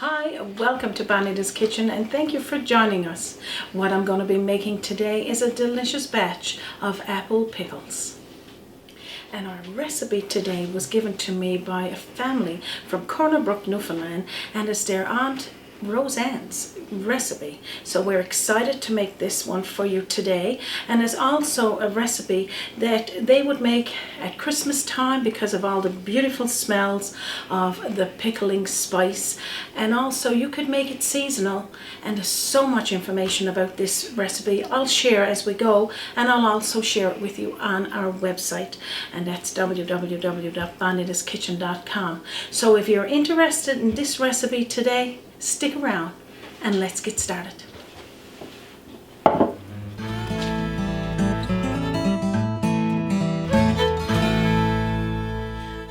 Hi, welcome to Bonita's Kitchen and thank you for joining us. What I'm going to be making today is a delicious batch of apple pickles. And our recipe today was given to me by a family from Brook, Newfoundland, and it's their aunt Roseanne's recipe. So we're excited to make this one for you today, and it's also a recipe that they would make at Christmas time because of all the beautiful smells of the pickling spice, and also you could make it seasonal. And there's so much information about this recipe I'll share as we go, and I'll also share it with you on our website, and that's www.bonitaskitchen.com. So if you're interested in this recipe today, stick around and let's get started.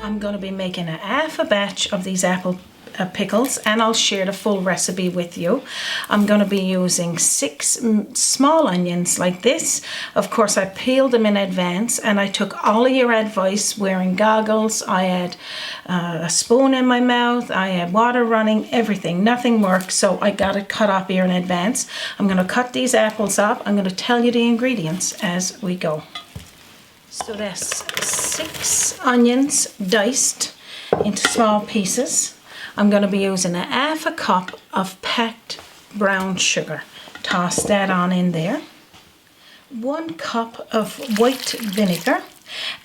I'm going to be making half a batch of these apple pickles, and I'll share the full recipe with you. I'm going to be using 6 small onions like this. Of course, I peeled them in advance, and I took all of your advice, wearing goggles. I had a spoon in my mouth, I had water running, everything, nothing worked, so I got it cut up here in advance. I'm going to cut these apples up. I'm going to tell you the ingredients as we go. So that's 6 onions diced into small pieces. I'm going to be using a half a cup of packed brown sugar. Toss that on in there. 1 cup of white vinegar.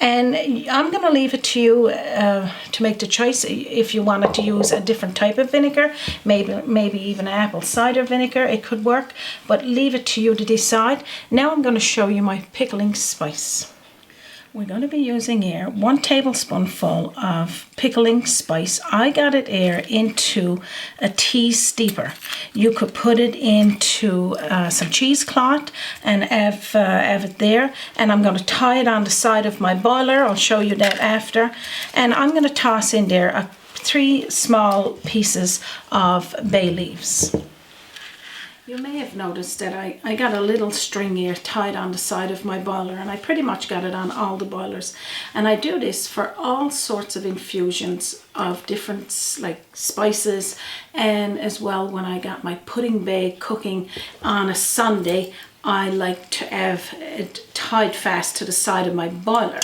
And I'm going to leave it to you to make the choice if you wanted to use a different type of vinegar, maybe even apple cider vinegar, it could work, but leave it to you to decide. Now I'm going to show you my pickling spice. We're going to be using here 1 tablespoonful of pickling spice. I got it here into a tea steeper. You could put it into some cheesecloth and have it there. And I'm going to tie it on the side of my boiler. I'll show you that after. And I'm going to toss in there 3 small pieces of bay leaves. You may have noticed that I got a little string here tied on the side of my boiler, and I pretty much got it on all the boilers. And I do this for all sorts of infusions of different like spices, and as well when I got my pudding bag cooking on a Sunday, I like to have it tied fast to the side of my boiler.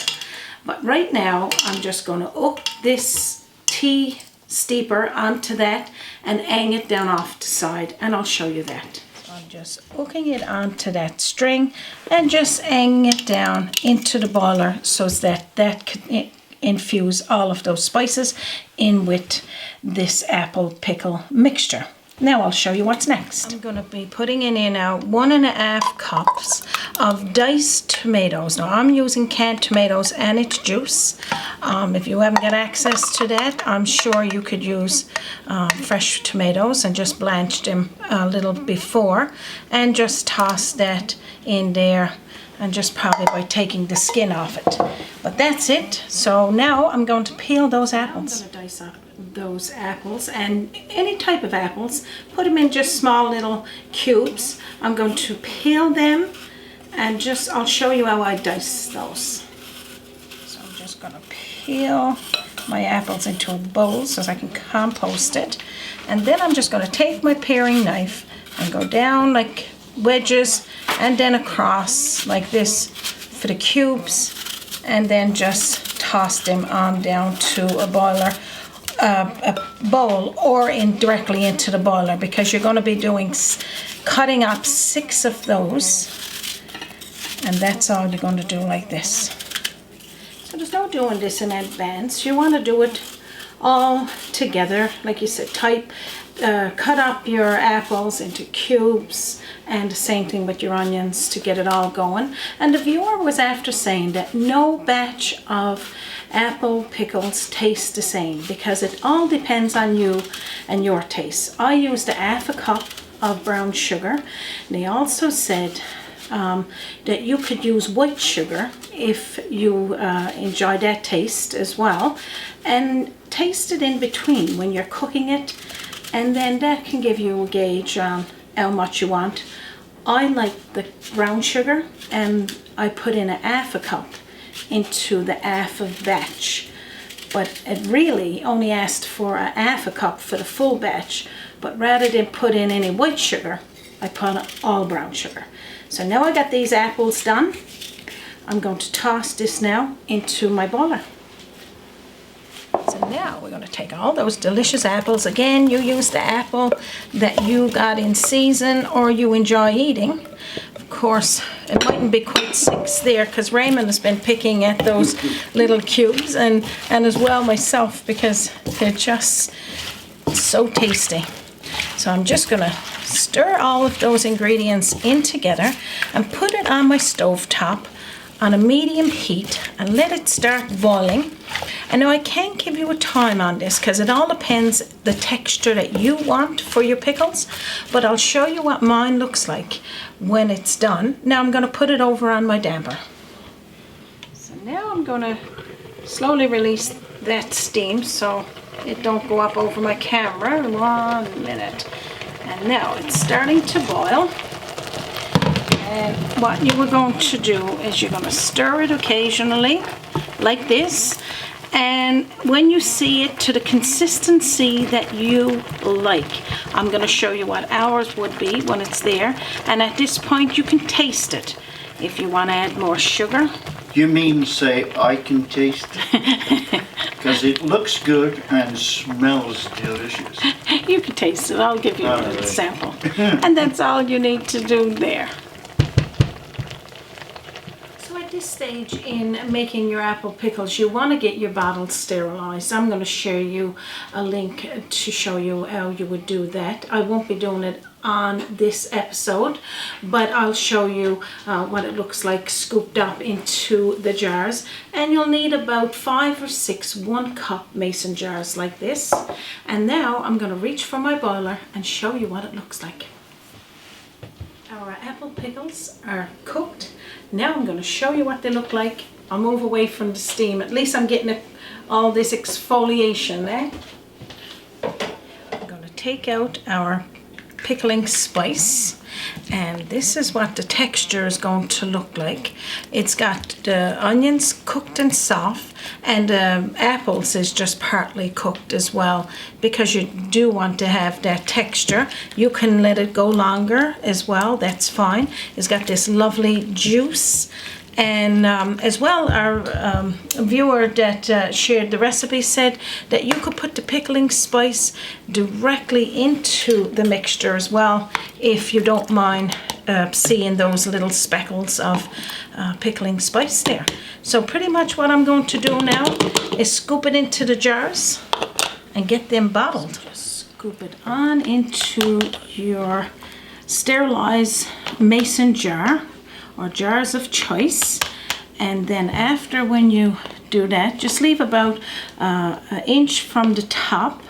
But right now I'm just going to hook this tea steeper onto that and hang it down off the side, and I'll show you that. So I'm just hooking it onto that string and just hanging it down into the boiler so that can infuse all of those spices in with this apple pickle mixture. Now I'll show you what's next. I'm going to be putting in here now 1.5 cups of diced tomatoes. Now I'm using canned tomatoes and its juice. If you haven't got access to that, I'm sure you could use fresh tomatoes and just blanch them a little before, and just toss that in there, and just probably by taking the skin off it. But that's it. So now I'm going to peel those apples. I'm going to dice up those apples, and any type of apples, put them in just small little cubes. I'm going to peel them, and I'll show you how I dice those. So I'm just going to peel my apples into a bowl so I can compost it, and then I'm just going to take my paring knife and go down like wedges and then across like this for the cubes, and then just toss them on down to a bowl or directly into the boiler, because you're going to be cutting up 6 of those, and that's all you're going to do like this. So there's no doing this in advance. You want to do it all together, like you said. Cut up your apples into cubes, and the same thing with your onions to get it all going. And the viewer was after saying that no batch of apple pickles tastes the same, because it all depends on you and your taste. I used a half a cup of brown sugar. They also said that you could use white sugar if you enjoy that taste as well, and taste it in between when you're cooking it, and then that can give you a gauge on how much you want. I like the brown sugar, and I put in a half a cup into the half of batch but it really only asked for a half a cup for the full batch. But rather than put in any white sugar, I put all brown sugar. So now I got these apples done. I'm going to toss this now into my boiler. So now we're going to take all those delicious apples. Again, you use the apple that you got in season or you enjoy eating. Of course, it mightn't be quite 6 there because Raymond has been picking at those little cubes and as well myself because they're just so tasty. So I'm just going to stir all of those ingredients in together and put it on my stove top on a medium heat and let it start boiling. And now I can't give you a time on this because it all depends the texture that you want for your pickles, but I'll show you what mine looks like when it's done. Now I'm going to put it over on my damper. So now I'm going to slowly release that steam so it don't go up over my camera. 1 minute. And now it's starting to boil. And what you are going to do is you're going to stir it occasionally like this, and when you see it to the consistency that you like, I'm going to show you what ours would be when it's there, and at this point you can taste it if you want to add more sugar. You mean say I can taste it? Because it looks good and smells delicious. You can taste it. I'll give you a sample. And that's all you need to do there. This stage in making your apple pickles, you want to get your bottles sterilized. I'm going to share you a link to show you how you would do that. I won't be doing it on this episode, but I'll show you what it looks like scooped up into the jars. And you'll need about 5 or 6 1-cup mason jars like this. And now I'm going to reach for my boiler and show you what it looks like. Our apple pickles are cooked. Now I'm going to show you what they look like. I'll move away from the steam. At least I'm getting all this exfoliation there. I'm going to take out our pickling spice, and this is what the texture is going to look like. It's got the onions cooked and soft, and the apples is just partly cooked as well because you do want to have that texture. You can let it go longer as well, that's fine. It's got this lovely juice. And as well, our viewer that shared the recipe said that you could put the pickling spice directly into the mixture as well if you don't mind seeing those little speckles of pickling spice there. So pretty much what I'm going to do now is scoop it into the jars and get them bottled. Just scoop it on into your sterilized mason jar or jars of choice, and then after when you do that, just leave about an inch from the top,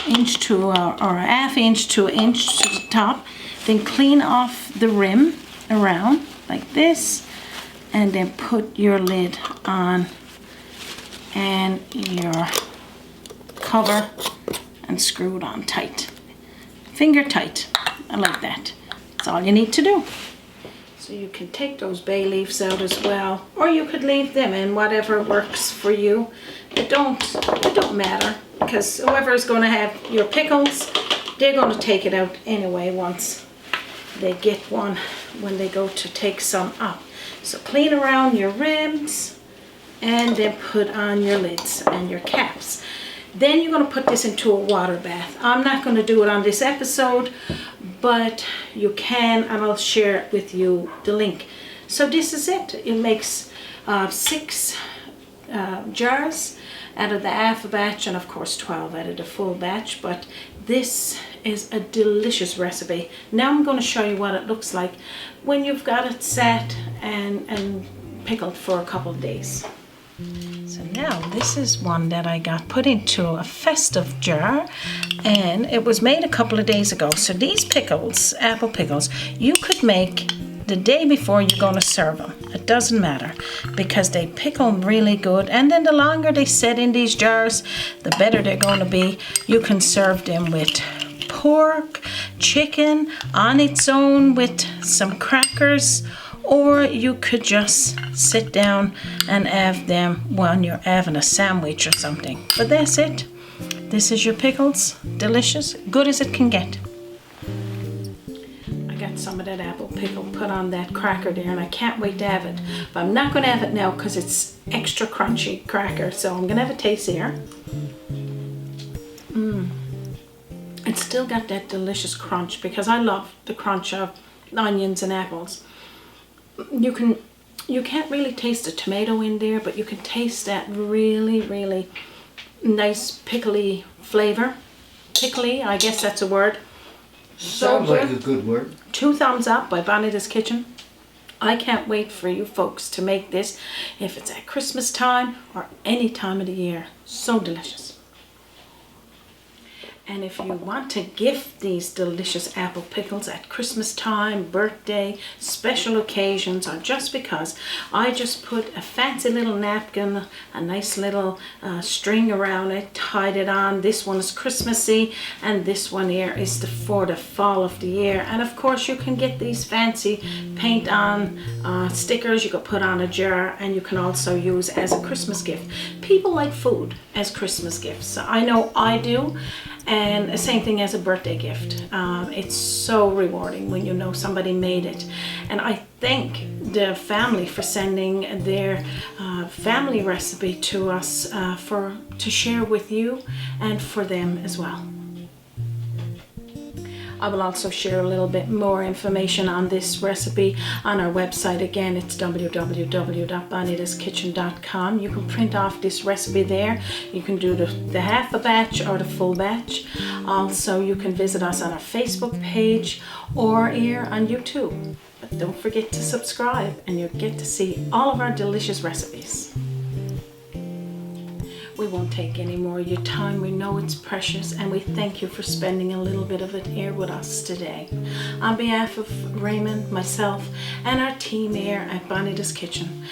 inch to or a half inch to an inch to the top, then clean off the rim around like this, and then put your lid on and your cover and screw it on tight, finger tight, and like that. That's all you need to do. So you can take those bay leaves out as well, or you could leave them in, whatever works for you. It don't matter, because whoever is going to have your pickles, they're going to take it out anyway once they get one when they go to take some up. So clean around your rims and then put on your lids and your caps. Then you're going to put this into a water bath. I'm not going to do it on this episode, but you can, and I'll share with you the link. So this is it. It makes 6 jars out of the half a batch, and of course 12 out of the full batch, but this is a delicious recipe. Now I'm going to show you what it looks like when you've got it sat and pickled for a couple of days. So now this is one that I got put into a festive jar, and it was made a couple of days ago. So these pickles, apple pickles, you could make the day before you're going to serve them. It doesn't matter, because they pickle really good, and then the longer they sit in these jars, the better they're going to be. You can serve them with pork, chicken, on its own with some crackers, or you could just sit down and have them when you're having a sandwich or something. But that's it. This is your pickles. Delicious, good as it can get. I got some of that apple pickle put on that cracker there, and I can't wait to have it. But I'm not going to have it now because it's extra crunchy cracker, so I'm going to have a taste here. It's still got that delicious crunch, because I love the crunch of onions and apples. You can't really taste the tomato in there, but you can taste that really, really nice pickly flavor. Pickly, I guess that's a word. Sounds like a good word. 2 thumbs up by Bonita's Kitchen. I can't wait for you folks to make this, if it's at Christmas time or any time of the year. So delicious. And if you want to gift these delicious apple pickles at Christmas time, birthday, special occasions, or just because, I just put a fancy little napkin, a nice little string around it, tied it on. This one is Christmassy, and this one here is for the fall of the year. And of course you can get these fancy paint on stickers you could put on a jar, and you can also use as a Christmas gift. People like food as Christmas gifts. I know I do. And the same thing as a birthday gift. It's so rewarding when you know somebody made it. And I thank the family for sending their family recipe to us to share with you and for them as well. I will also share a little bit more information on this recipe on our website. Again, it's www.bonitaskitchen.com. You can print off this recipe there. You can do the half a batch or the full batch. Also, you can visit us on our Facebook page or here on YouTube. But don't forget to subscribe, and you'll get to see all of our delicious recipes. We won't take any more of your time. We know it's precious, and we thank you for spending a little bit of it here with us today. On behalf of Raymond, myself, and our team here at Bonita's Kitchen,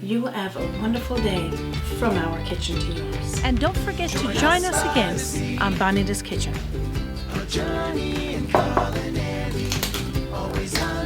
you have a wonderful day from our kitchen to yours. And don't forget to join us again on Bonita's Kitchen. Johnny and Colin and Eddie, always on